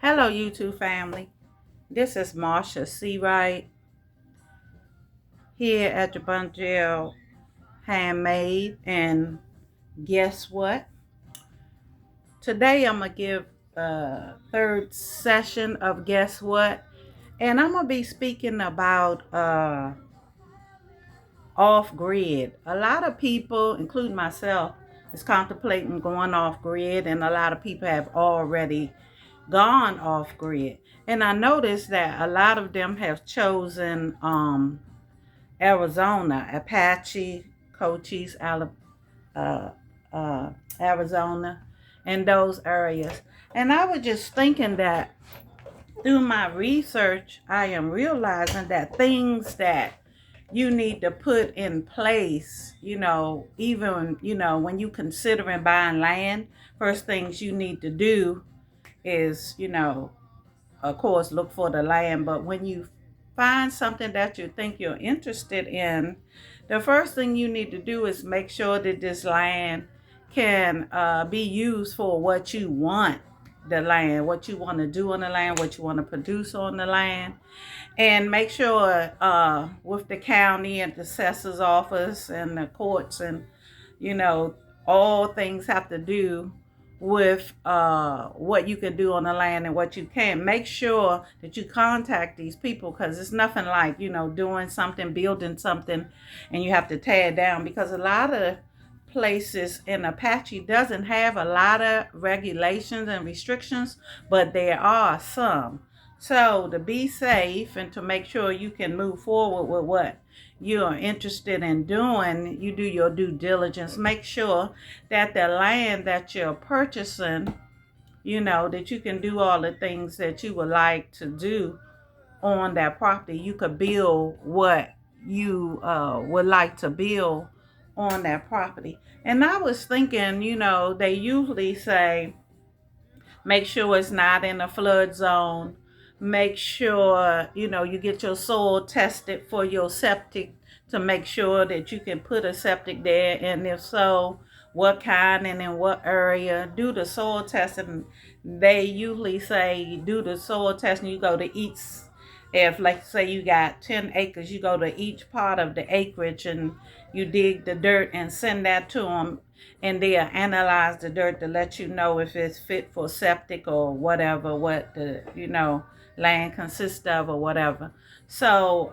Hello, YouTube family. This is Marsha Seawright here at the Bunjil Handmade. And guess what? Today I'm going to give a third session of Guess What? And I'm going to be speaking about off-grid. A lot of people, including myself, is contemplating going off-grid, and a lot of people have already gone off-grid. And I noticed that a lot of them have chosen Arozona, Apache, Cochise, uh, Arizona, and those areas. And I was just thinking that through my research, I am realizing that things that you need to put in place, even, when you considering buying land, first things you need to do is, of course, look for the land. But when you find something that you think you're interested in, the first thing you need to do is make sure that this land can be used for what you want the land, what you want to do on the land, what you want to produce on the land. And make sure with the county and the assessor's office and the courts and, all things have to do with what you can do on the land and what you can't. Make sure that you contact these people, because it's nothing like, doing something, building something, and you have to tear it down, because a lot of places in Apache doesn't have a lot of regulations and restrictions, but there are some. So to be safe and to make sure you can move forward with what you're interested in doing, you do your due diligence. Make sure that the land that you're purchasing, that you can do all the things that you would like to do on that property. You could build what you would like to build on that property. And I was thinking, they usually say, make sure it's not in a flood zone. Make sure, you get your soil tested for your septic to make sure that you can put a septic there. And if so, what kind and in what area. Do the soil testing. They usually say do the soil testing. You go to each, if like say you got 10 acres, you go to each part of the acreage and you dig the dirt and send that to them, and they'll analyze the dirt to let you know if it's fit for septic or whatever, what the land consists of or whatever. So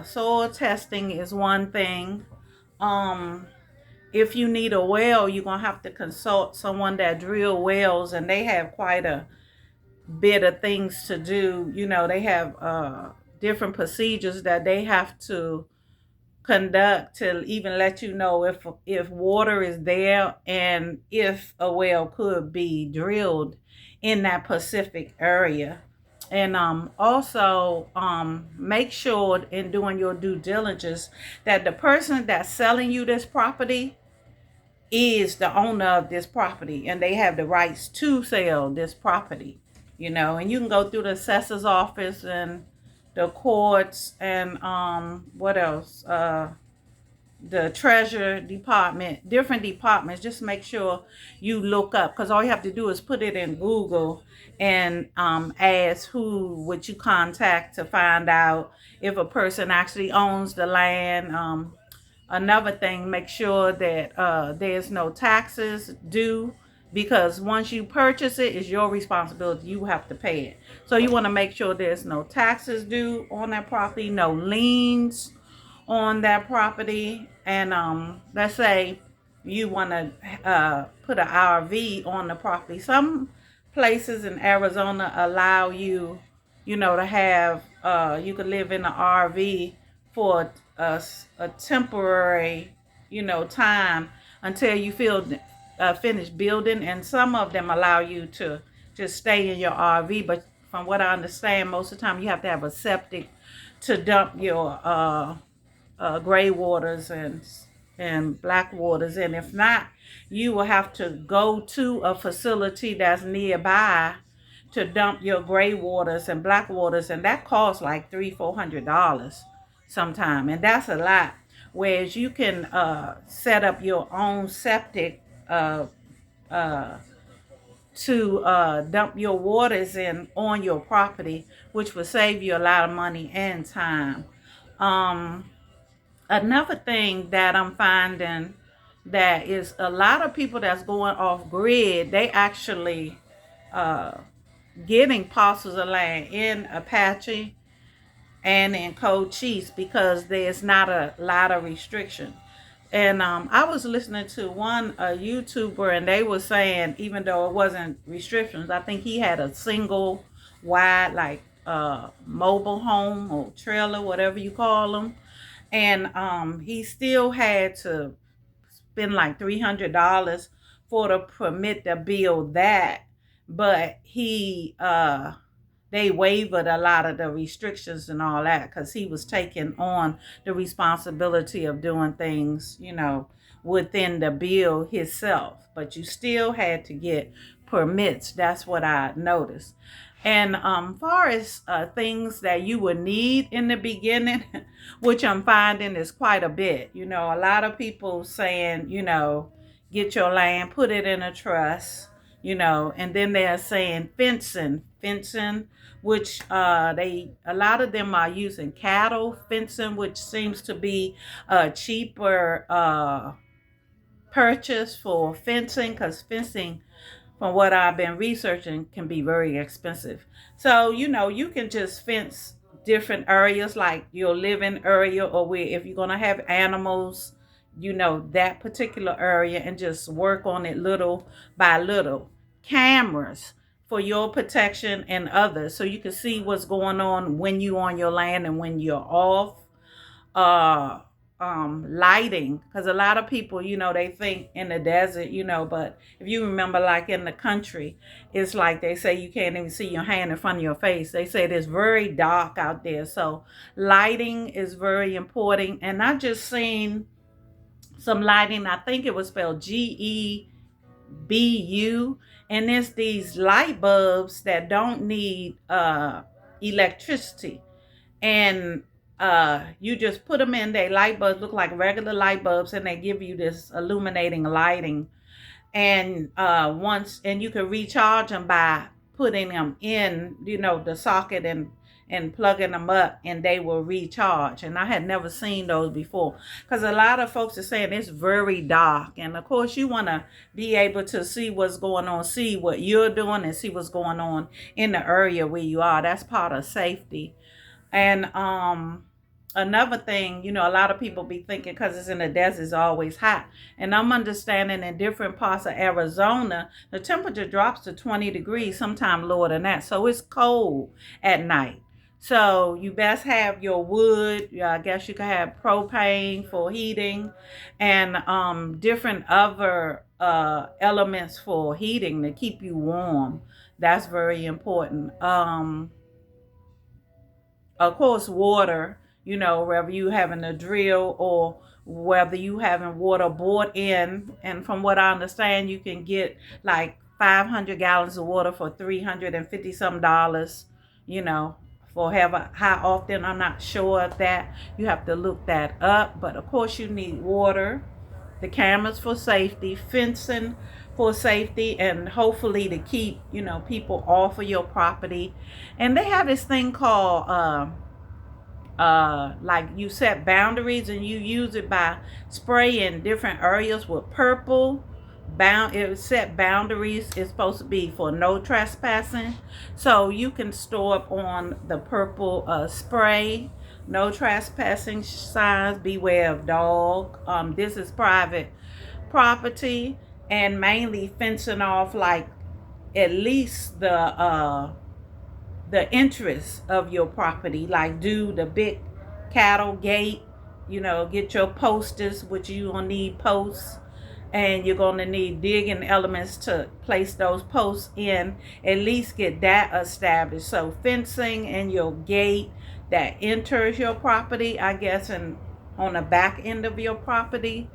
soil testing is one thing. If you need a well, you're gonna have to consult someone that drill wells, and they have quite a bit of things to do. They have different procedures that they have to conduct to even let you know if water is there and if a well could be drilled in that Pacific area. And also make sure in doing your due diligence that the person that's selling you this property is the owner of this property and they have the rights to sell this property. And you can go through the assessor's office and the courts and what else, the treasurer department, different departments. Just make sure you look up, because all you have to do is put it in Google and ask who would you contact to find out if a person actually owns the land. Another thing, make sure that there's no taxes due, because once you purchase it, it's your responsibility. You have to pay it. So you want to make sure there's no taxes due on that property, no liens on that property. And let's say you want to put an RV on the property. Some places in Arizona allow you, to have, you could live in an RV for a temporary, time until you feel finished building. And some of them allow you to just stay in your RV. But from what I understand, most of the time you have to have a septic to dump your gray waters and black waters. And if not, you will have to go to a facility that's nearby to dump your gray waters and black waters, and that costs like $300-400 sometime, and that's a lot. Whereas you can set up your own septic to dump your waters in on your property, which will save you a lot of money and time. Um, Another thing that I'm finding that is a lot of people that's going off grid, they actually uh, getting parcels of land in Apache and in Cochise because there's not a lot of restriction. And I was listening to one YouTuber, and they were saying even though it wasn't restrictions, I think he had a single wide like mobile home or trailer, whatever you call them, and he still had to spend like $300 for the permit to build that, but they waived a lot of the restrictions and all that because he was taking on the responsibility of doing things, within the bill himself. But you still had to get permits. That's what I noticed. And far as things that you would need in the beginning, which I'm finding is quite a bit. A lot of people saying, get your land, put it in a trust, and then they're saying fencing, which a lot of them are using cattle fencing, which seems to be a cheaper purchase for fencing, because fencing, from what I've been researching, can be very expensive. So, you can just fence different areas like your living area, or where if you're going to have animals, that particular area, and just work on it little by little. Cameras for your protection and others, so you can see what's going on when you're on your land and when you're off. uh Lighting, because a lot of people, they think in the desert, but if you remember, like in the country, it's like they say you can't even see your hand in front of your face. They say it's very dark out there, so lighting is very important. And I just seen some lighting, I think it was spelled GEBU, and it's these light bulbs that don't need electricity. And you just put them in. They light bulbs look like regular light bulbs, and they give you this illuminating lighting. And you can recharge them by putting them in, the socket, and plugging them up, and they will recharge. And I had never seen those before, because a lot of folks are saying it's very dark. And of course, you want to be able to see what's going on, see what you're doing, and see what's going on in the area where you are. That's part of safety. And another thing, a lot of people be thinking because it's in the desert, it's always hot. And I'm understanding in different parts of Arizona, the temperature drops to 20 degrees, sometimes lower than that. So it's cold at night. So you best have your wood. I guess you can have propane for heating, and different other elements for heating to keep you warm. That's very important. Of course, water, whether you having a drill or whether you having water bought in. And from what I understand, you can get like 500 gallons of water for $350 some dollars, for how often, I'm not sure of that. You have to look that up. But of course, you need water, the cameras for safety, fencing for safety, and hopefully to keep, people off of your property. And they have this thing called, like you set boundaries, and you use it by spraying different areas with purple. It set boundaries. It's supposed to be for no trespassing. So you can store up on the purple spray, no trespassing signs, beware of dog. This is private property, and mainly fencing off like at least the interest of your property, like do the big cattle gate, get your posters, which you gonna need posts, and you're gonna need digging elements to place those posts in. At least get that established. So fencing and your gate that enters your property, I guess, and on the back end of your property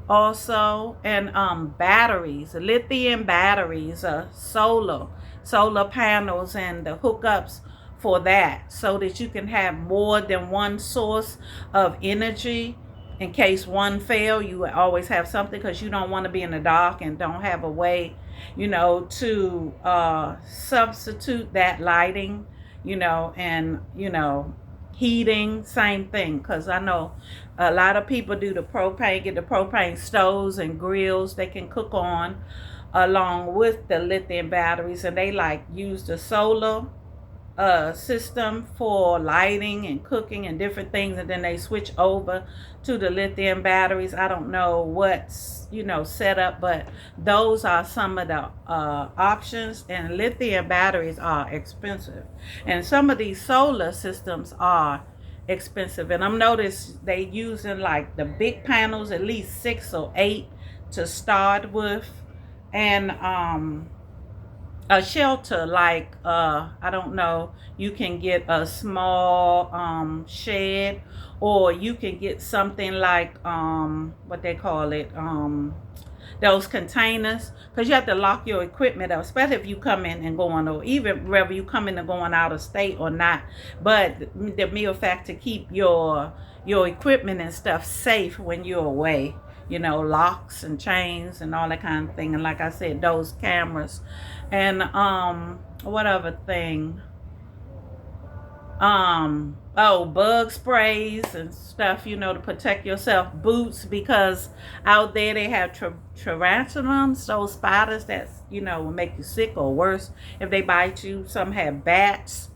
also. And batteries, lithium batteries, solar panels, and the hookups for that, so that you can have more than one source of energy. In case one fail, you will always have something, because you don't want to be in the dark and don't have a way to substitute that lighting, and, heating, same thing. Because I know a lot of people do the propane, get the propane stoves and grills they can cook on along with the lithium batteries, and they like use the solar system for lighting and cooking and different things, and then they switch over to the lithium batteries. I don't know what's set up, but those are some of the options. And lithium batteries are expensive, and some of these solar systems are expensive. And I'm noticed they using like the big panels, at least 6 or 8 to start with, and a shelter, like I don't know, you can get a small shed, or you can get something like what they call it, those containers, because you have to lock your equipment up, especially if you come in and going, or even whether you come in and going out of state or not. But the mere fact to keep your equipment and stuff safe when you're away, locks and chains and all that kind of thing. And like I said, those cameras. And what other thing? Bug sprays and stuff, to protect yourself. Boots, because out there they have tarantulas, those spiders that will make you sick or worse if they bite you. Some have bats,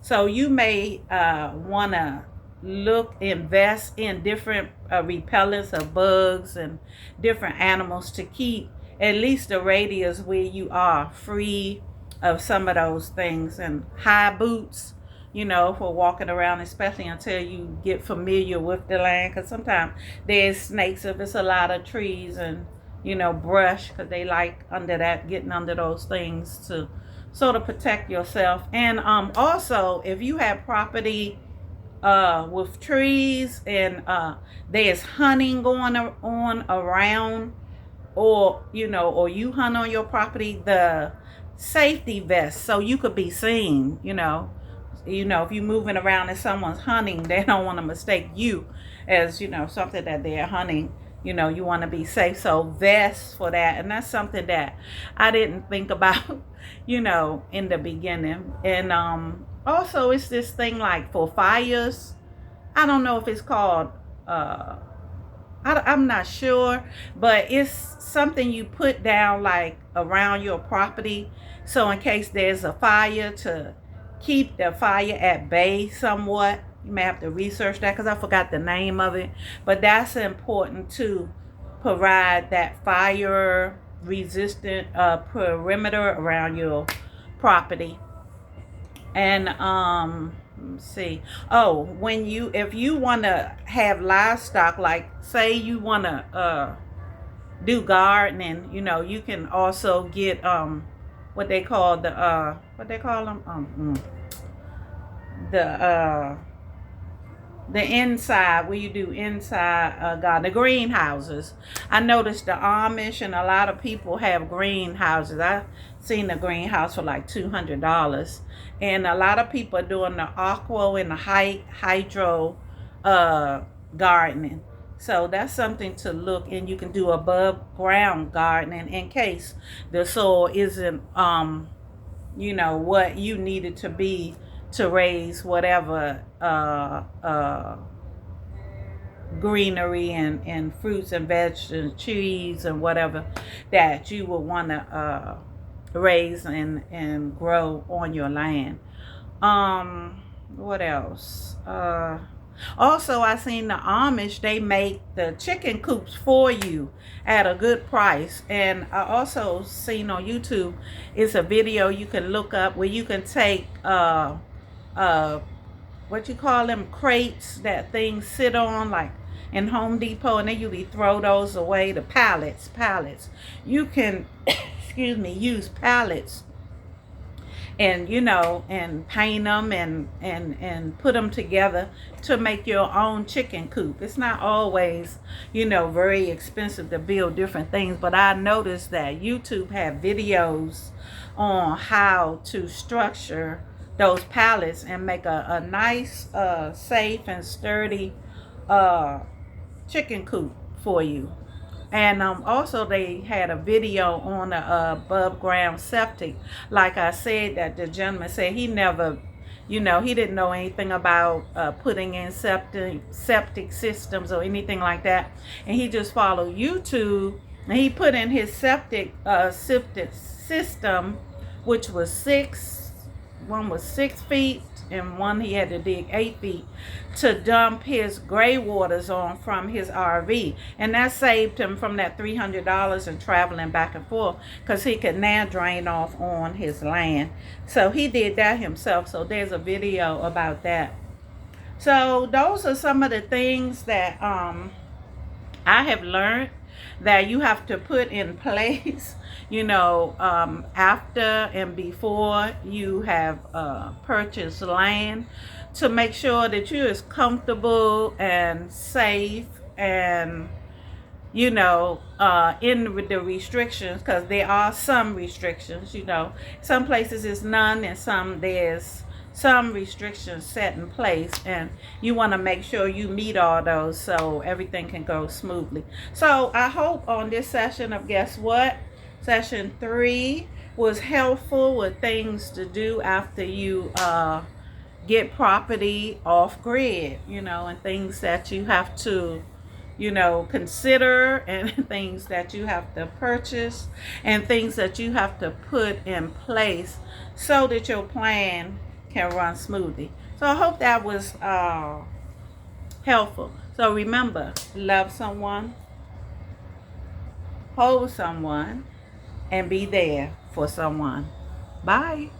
so you may want to invest in different repellents of bugs and different animals to keep at least the radius where you are free of some of those things. And high boots, for walking around, especially until you get familiar with the land, because sometimes there's snakes if it's a lot of trees and brush, because they like getting under those things to sort of protect yourself. And also, if you have property with trees and there's hunting going on around, or you hunt on your property, the safety vest, so you could be seen. If you're moving around and someone's hunting, they don't want to mistake you as something that they're hunting. You want to be safe, so vests for that. And that's something that I didn't think about in the beginning. And also, it's this thing like for fires. I don't know if it's called I'm not sure, but it's something you put down like around your property, so in case there's a fire, to keep the fire at bay somewhat. You may have to research that, because I forgot the name of it, but that's important to provide that fire resistant perimeter around your property. And let's see. If you want to have livestock, like say you want to do gardening, you can also get what they call them the inside, where you do inside garden, the greenhouses. I noticed the Amish and a lot of people have greenhouses. I seen the greenhouse for like $200, and a lot of people are doing the aqua and the hydro gardening. So that's something to look. And you can do above ground gardening in case the soil isn't what you need it to be to raise whatever greenery and fruits and vegetables, trees and whatever that you would want to raise and grow on your land. What else? Also, I seen the Amish, they make the chicken coops for you at a good price. And I also seen on YouTube, it's a video you can look up where you can take what you call them, crates that things sit on, like in Home Depot, and they usually throw those away, the pallets. You can use pallets and and paint them and put them together to make your own chicken coop. It's not always very expensive to build different things, but I noticed that YouTube have videos on how to structure those pallets and make a nice safe and sturdy chicken coop for you. And also they had a video on the above ground septic. Like I said, that the gentleman said he never, he didn't know anything about putting in septic systems or anything like that. And he just followed YouTube, and he put in his septic system, which was one was 6 feet, and one he had to dig 8 feet to dump his gray waters on from his RV. And that saved him from that $300 and traveling back and forth, because he could now drain off on his land. So he did that himself. So there's a video about that. So those are some of the things that I have learned that you have to put in place, after and before you have purchased land, to make sure that you're as comfortable and safe and, in the restrictions, because there are some restrictions, some places is none, and there's some restrictions set in place, and you want to make sure you meet all those so everything can go smoothly. So I hope on this session of Guess What? Session 3 was helpful with things to do after you get property off grid, and things that you have to consider, and things that you have to purchase, and things that you have to put in place so that your plan can run smoothly. So I hope that was helpful. So remember, love someone, hold someone, and be there for someone. Bye.